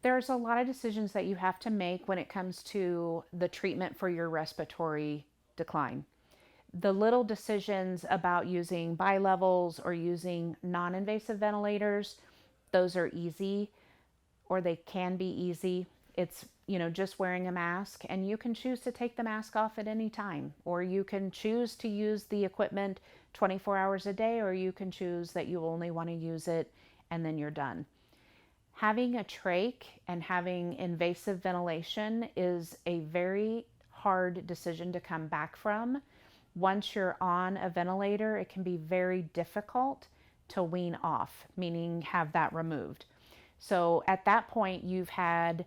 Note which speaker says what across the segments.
Speaker 1: There's a lot of decisions that you have to make when it comes to the treatment for your respiratory decline. The little decisions about using bilevels or using non-invasive ventilators, those are easy, or they can be easy. It's, just wearing a mask, and you can choose to take the mask off at any time, or you can choose to use the equipment 24 hours a day, or you can choose that you only want to use it and then you're done. Having a trach and having invasive ventilation is a very hard decision to come back from. Once you're on a ventilator, it can be very difficult to wean off, meaning have that removed. So at that point, you've had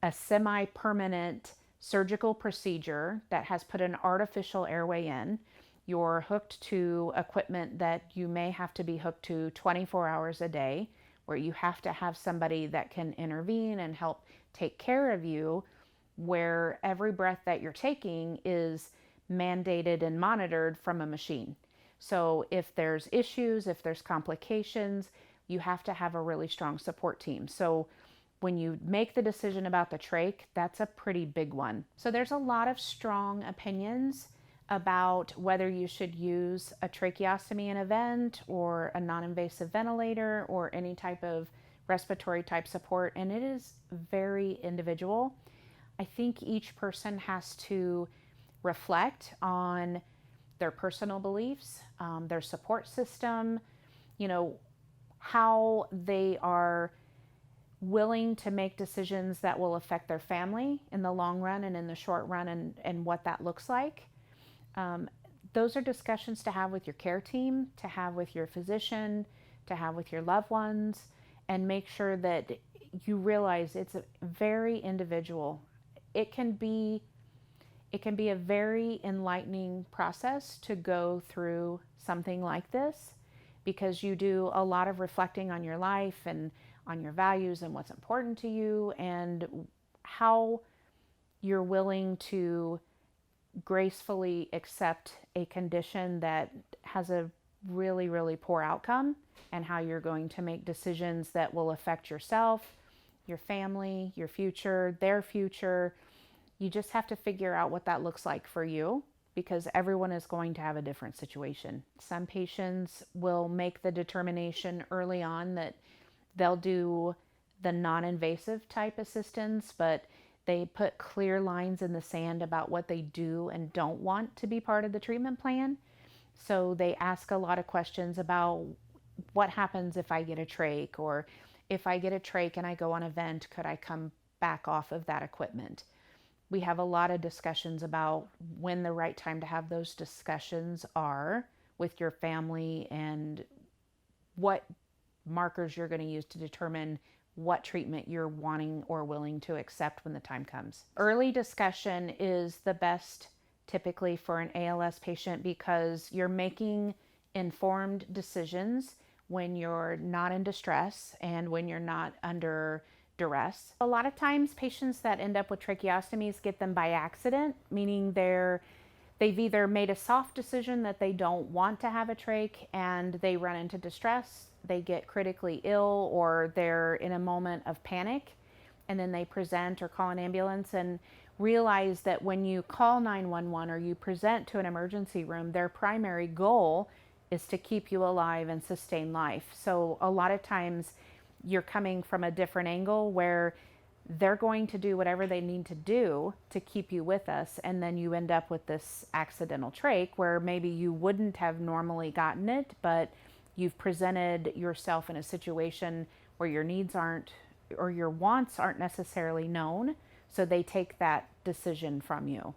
Speaker 1: a semi-permanent surgical procedure that has put an artificial airway in. You're hooked to equipment that you may have to be hooked to 24 hours a day, where you have to have somebody that can intervene and help take care of you, where every breath that you're taking is mandated and monitored from a machine. So if there's issues, if there's complications, you have to have a really strong support team. So when you make the decision about the trach, that's a pretty big one. So there's a lot of strong opinions about whether you should use a tracheostomy in a vent or a non-invasive ventilator or any type of respiratory type support, and it is very individual. I think each person has to reflect on their personal beliefs, their support system, how they are willing to make decisions that will affect their family in the long run and in the short run, and what that looks like. Those are discussions to have with your care team, to have with your physician, to have with your loved ones, and make sure that you realize it's a very individual. It can be a very enlightening process to go through something like this, because you do a lot of reflecting on your life and on your values and what's important to you, and how you're willing to gracefully accept a condition that has a really, really poor outcome, and how you're going to make decisions that will affect yourself, your family, your future, their future. You just have to figure out what that looks like for you, because everyone is going to have a different situation. Some patients will make the determination early on that they'll do the non-invasive type assistance, but they put clear lines in the sand about what they do and don't want to be part of the treatment plan. So they ask a lot of questions about what happens if I get a trach, or if I get a trach and I go on a vent, could I come back off of that equipment? We have a lot of discussions about when the right time to have those discussions are with your family, and what markers you're going to use to determine what treatment you're wanting or willing to accept when the time comes. Early discussion is the best typically for an ALS patient, because you're making informed decisions when you're not in distress and when you're not under duress. A lot of times patients that end up with tracheostomies get them by accident, meaning they've either made a soft decision that they don't want to have a trach and they run into distress, they get critically ill, or they're in a moment of panic, and then they present or call an ambulance and realize that when you call 911 or you present to an emergency room, their primary goal is to keep you alive and sustain life. So a lot of times you're coming from a different angle, where they're going to do whatever they need to do to keep you with us, and then you end up with this accidental trach where maybe you wouldn't have normally gotten it, but you've presented yourself in a situation where your needs aren't, or your wants aren't necessarily known, so they take that decision from you.